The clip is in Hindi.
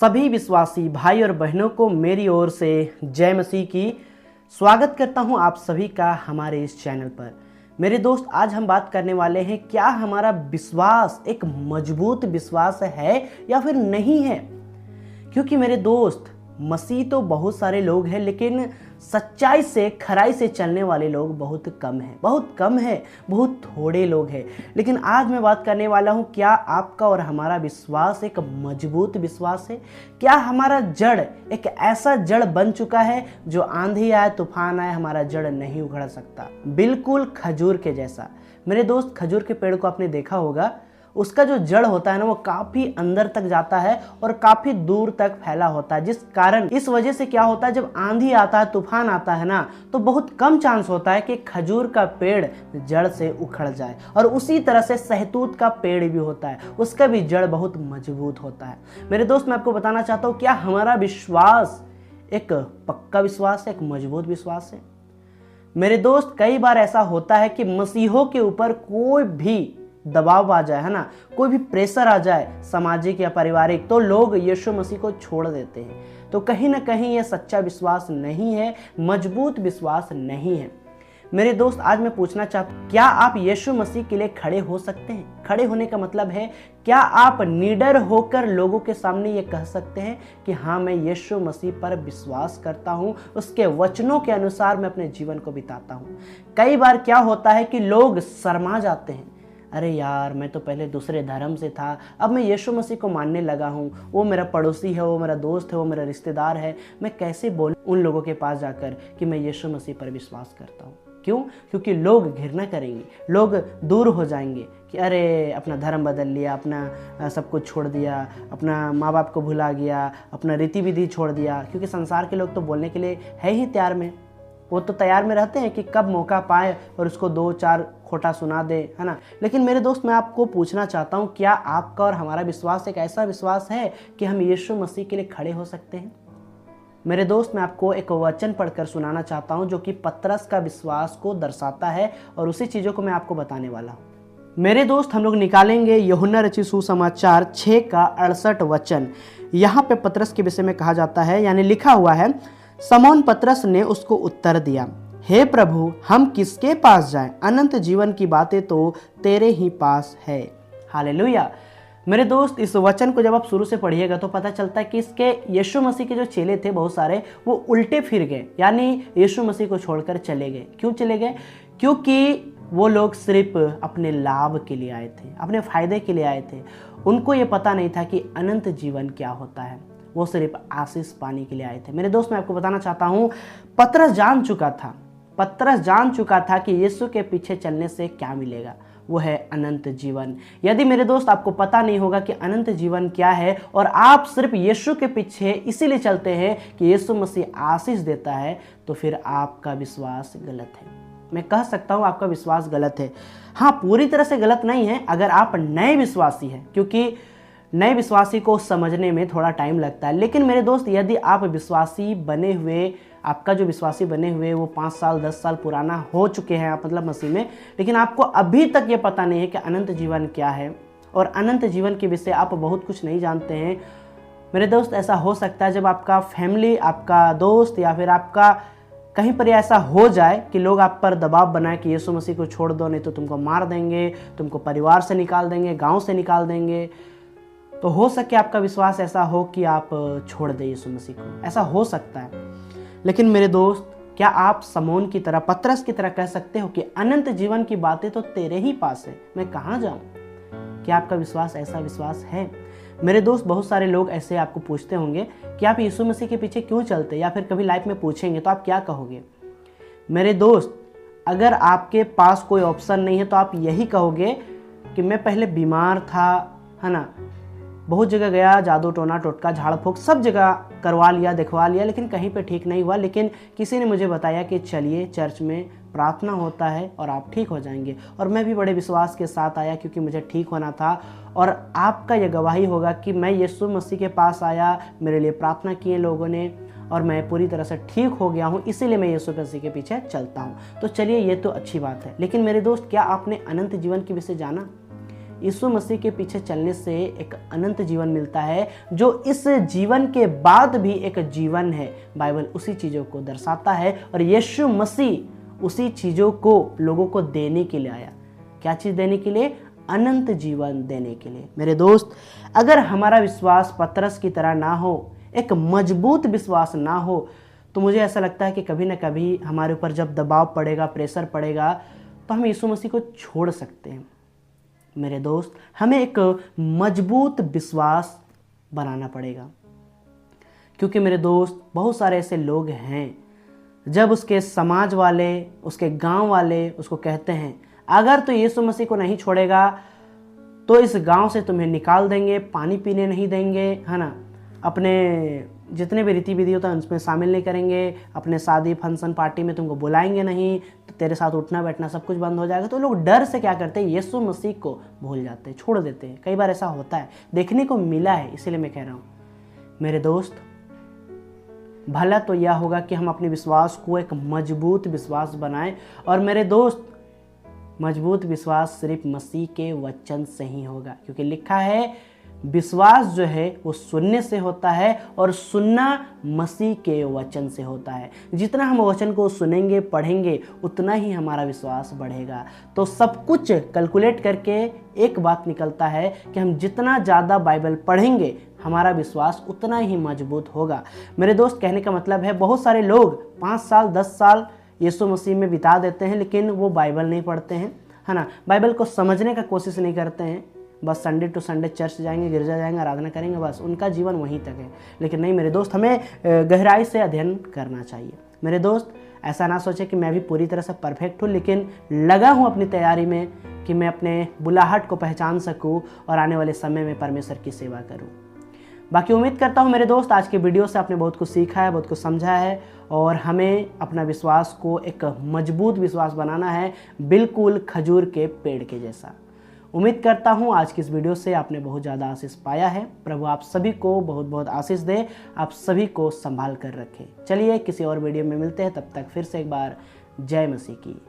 सभी विश्वासी भाई और बहनों को मेरी ओर से जय मसीह की। स्वागत करता हूं आप सभी का हमारे इस चैनल पर। मेरे दोस्त, आज हम बात करने वाले हैं, क्या हमारा विश्वास एक मजबूत विश्वास है या फिर नहीं है। क्योंकि मेरे दोस्त, मसीह तो बहुत सारे लोग हैं, लेकिन सच्चाई से खराई से चलने वाले लोग बहुत कम हैं, बहुत थोड़े लोग हैं। लेकिन आज मैं बात करने वाला हूं, क्या आपका और हमारा विश्वास एक मजबूत विश्वास है? क्या हमारा जड़ एक ऐसा जड़ बन चुका है जो आंधी आए तूफान आए हमारा जड़ नहीं उखड़ सकता, बिल्कुल खजूर के जैसा। मेरे दोस्त, खजूर के पेड़ को आपने देखा होगा, उसका जो जड़ होता है ना, वो काफी अंदर तक जाता है और काफी दूर तक फैला होता है, जिस कारण इस वजह से क्या होता है, जब आंधी आता है तूफान आता है ना, तो बहुत कम चांस होता है कि खजूर का पेड़ जड़ से उखड़ जाए। और उसी तरह से सहतूत का पेड़ भी होता है, उसका भी जड़ बहुत मजबूत होता है। मेरे दोस्त, मैं आपको बताना चाहता हूँ, क्या हमारा विश्वास एक पक्का विश्वास है, एक मजबूत विश्वास है? मेरे दोस्त, कई बार ऐसा होता है कि मसीहों के ऊपर कोई भी दबाव आ जाए, है ना, कोई भी प्रेशर आ जाए सामाजिक या पारिवारिक, तो लोग यीशु मसीह को छोड़ देते हैं। तो कहीं ना कहीं यह सच्चा विश्वास नहीं है, मजबूत विश्वास नहीं है। मेरे दोस्त, आज मैं पूछना चाहता हूँ, क्या आप यीशु मसीह के लिए खड़े हो सकते हैं? खड़े होने का मतलब है, क्या आप निडर होकर लोगों के सामने ये कह सकते हैं कि हाँ, मैं यीशु मसीह पर विश्वास करता हूँ, उसके वचनों के अनुसार मैं अपने जीवन को बिताता हूँ। कई बार क्या होता है कि लोग शर्मा जाते हैं, अरे यार, मैं तो पहले दूसरे धर्म से था, अब मैं यीशु मसीह को मानने लगा हूँ, वो मेरा पड़ोसी है, वो मेरा दोस्त है, वो मेरा रिश्तेदार है, मैं कैसे बोलूँ उन लोगों के पास जाकर कि मैं यीशु मसीह पर विश्वास करता हूँ? क्यों? क्योंकि लोग घृणा करेंगे, लोग दूर हो जाएंगे कि अरे, अपना धर्म बदल लिया, अपना सब कुछ छोड़ दिया, अपना माँ बाप को भुला गया, अपना रीति विधि छोड़ दिया। क्योंकि संसार के लोग तो बोलने के लिए है ही तैयार में, वो तो तैयार में रहते हैं कि कब मौका पाए और उसको दो चार खोटा सुना दे, है ना। लेकिन मेरे दोस्त, मैं आपको पूछना चाहता हूँ, क्या आपका और हमारा विश्वास एक ऐसा विश्वास है कि हम यीशु मसीह के लिए खड़े हो सकते हैं? मेरे दोस्त, मैं आपको एक वचन पढ़कर सुनाना चाहता हूँ जो कि पतरस का विश्वास को दर्शाता है, और उसी चीज़ों को मैं आपको बताने वाला हूँ। मेरे दोस्त, हम लोग निकालेंगे यूहन्ना रचित सुसमाचार 6 का 68 वचन। यहाँ पे पतरस के विषय में कहा जाता है, यानी लिखा हुआ है, समौन पतरस ने उसको उत्तर दिया, हे प्रभु, हम किसके पास जाएं? अनंत जीवन की बातें तो तेरे ही पास है। हालेलुया। मेरे दोस्त, इस वचन को जब आप शुरू से पढ़िएगा तो पता चलता है कि इसके यीशु मसीह के जो चेले थे बहुत सारे, वो उल्टे फिर गए, यानी यीशु मसीह को छोड़कर चले गए। क्यों चले गए? क्योंकि वो लोग सिर्फ अपने लाभ के लिए आए थे, अपने फायदे के लिए आए थे। उनको ये पता नहीं था कि अनंत जीवन क्या होता है, वो सिर्फ आशीष पाने के लिए आए थे। मेरे दोस्त, मैं आपको बताना चाहता हूँ, पतरस जान चुका था कि यीशु के पीछे चलने से क्या मिलेगा, वो है अनंत जीवन। यदि मेरे दोस्त आपको पता नहीं होगा कि अनंत जीवन क्या है, और आप सिर्फ यीशु के पीछे इसीलिए चलते हैं कि यीशु मसीह आशीष देता है, तो फिर आपका विश्वास गलत है। मैं कह सकता हूँ आपका विश्वास गलत है। हाँ, पूरी तरह से गलत नहीं है अगर आप नए विश्वासी हैं, क्योंकि नए विश्वासी को समझने में थोड़ा टाइम लगता है। लेकिन मेरे दोस्त, यदि आप विश्वासी बने हुए, आपका जो विश्वासी बने हुए वो 5 साल 10 साल पुराना हो चुके हैं आप, मतलब मसीह में, लेकिन आपको अभी तक ये पता नहीं है कि अनंत जीवन क्या है, और अनंत जीवन के विषय आप बहुत कुछ नहीं जानते हैं। मेरे दोस्त, ऐसा हो सकता है जब आपका फैमिली, आपका दोस्त या फिर आपका कहीं पर ऐसा हो जाए कि लोग आप पर दबाव बनाए कि यीशु मसीह को छोड़ दो, नहीं तो तुमको मार देंगे, तुमको परिवार से निकाल देंगे, गाँव से निकाल देंगे। तो हो सके आपका विश्वास ऐसा हो कि आप छोड़ दें यीशु मसीह को, ऐसा हो सकता है। लेकिन मेरे दोस्त, क्या आप समौन की तरह, पतरस की तरह कह सकते हो कि अनंत जीवन की बातें तो तेरे ही पास है, मैं कहाँ जाऊँ? क्या आपका विश्वास ऐसा विश्वास है? मेरे दोस्त, बहुत सारे लोग ऐसे आपको पूछते होंगे कि आप यीशु मसीह के पीछे क्यों चलते, या फिर कभी लाइफ में पूछेंगे तो आप क्या कहोगे? मेरे दोस्त, अगर आपके पास कोई ऑप्शन नहीं है तो आप यही कहोगे कि मैं पहले बीमार था, है ना, बहुत जगह गया, जादू टोना टोटका झाड़ फूक सब जगह करवा लिया, दिखवा लिया, लेकिन कहीं पे ठीक नहीं हुआ। लेकिन किसी ने मुझे बताया कि चलिए चर्च में प्रार्थना होता है और आप ठीक हो जाएंगे, और मैं भी बड़े विश्वास के साथ आया क्योंकि मुझे ठीक होना था। और आपका यह गवाही होगा कि मैं यीशु मसीह के पास आया, मेरे लिए प्रार्थना किए लोगों ने, और मैं पूरी तरह से ठीक हो गया हूँ, इसीलिए मैं यीशु मसीह के पीछे चलता हूँ। तो चलिए, ये तो अच्छी बात है। लेकिन मेरे दोस्त, क्या आपने अनंत जीवन के विषय जाना? यीशु मसीह के पीछे चलने से एक अनंत जीवन मिलता है, जो इस जीवन के बाद भी एक जीवन है। बाइबल उसी चीज़ों को दर्शाता है और यीशु मसीह उसी चीज़ों को लोगों को देने के लिए आया। क्या चीज़ देने के लिए? अनंत जीवन देने के लिए। मेरे दोस्त, अगर हमारा विश्वास पतरस की तरह ना हो, एक मजबूत विश्वास ना हो, तो मुझे ऐसा लगता है कि कभी ना कभी हमारे ऊपर जब दबाव पड़ेगा, प्रेशर पड़ेगा, तो हम यीशु मसीह को छोड़ सकते हैं। मेरे दोस्त, हमें एक मजबूत विश्वास बनाना पड़ेगा, क्योंकि मेरे दोस्त बहुत सारे ऐसे लोग हैं, जब उसके समाज वाले, उसके गांव वाले उसको कहते हैं अगर तो यीशु मसीह को नहीं छोड़ेगा तो इस गांव से तुम्हें निकाल देंगे, पानी पीने नहीं देंगे, है ना, अपने जितने भी रीति विधि होता है उसमें शामिल नहीं करेंगे, अपने शादी फंक्शन पार्टी में तुमको बुलाएंगे नहीं, तो तेरे साथ उठना बैठना सब कुछ बंद हो जाएगा। तो लोग डर से क्या करते हैं? यीशु मसीह को भूल जाते हैं, छोड़ देते हैं। कई बार ऐसा होता है, देखने को मिला है, इसीलिए मैं कह रहा हूँ। मेरे दोस्त, भला तो यह होगा कि हम अपने विश्वास को एक मजबूत विश्वास बनाएं। और मेरे दोस्त, मजबूत विश्वास सिर्फ मसीह के वचन से ही होगा, क्योंकि लिखा है विश्वास जो है वो सुनने से होता है और सुनना मसीह के वचन से होता है। जितना हम वचन को सुनेंगे, पढ़ेंगे, उतना ही हमारा विश्वास बढ़ेगा। तो सब कुछ कैलकुलेट करके एक बात निकलता है कि हम जितना ज़्यादा बाइबल पढ़ेंगे, हमारा विश्वास उतना ही मजबूत होगा। मेरे दोस्त, कहने का मतलब है बहुत सारे लोग 5 साल 10 साल यीशु मसीह में बिता देते हैं, लेकिन वो बाइबल नहीं पढ़ते हैं, है ना, बाइबल को समझने का कोशिश नहीं करते हैं। बस संडे टू संडे चर्च जाएंगे, गिरजा जाएंगे, आराधना करेंगे, बस उनका जीवन वहीं तक है। लेकिन नहीं मेरे दोस्त, हमें गहराई से अध्ययन करना चाहिए। मेरे दोस्त, ऐसा ना सोचे कि मैं भी पूरी तरह से परफेक्ट हूँ, लेकिन लगा हूँ अपनी तैयारी में कि मैं अपने बुलाहट को पहचान सकूँ और आने वाले समय में परमेश्वर की सेवा करूँ। बाकी उम्मीद करता हूँ मेरे दोस्त, आज के वीडियो से आपने बहुत कुछ सीखा है, बहुत कुछ समझा है, और हमें अपना विश्वास को एक मजबूत विश्वास बनाना है, बिल्कुल खजूर के पेड़ के जैसा। उम्मीद करता हूँ आज की इस वीडियो से आपने बहुत ज़्यादा आशीष पाया है। प्रभु आप सभी को बहुत बहुत आशीष दे, आप सभी को संभाल कर रखे। चलिए किसी और वीडियो में मिलते हैं, तब तक फिर से एक बार जय मसीह की।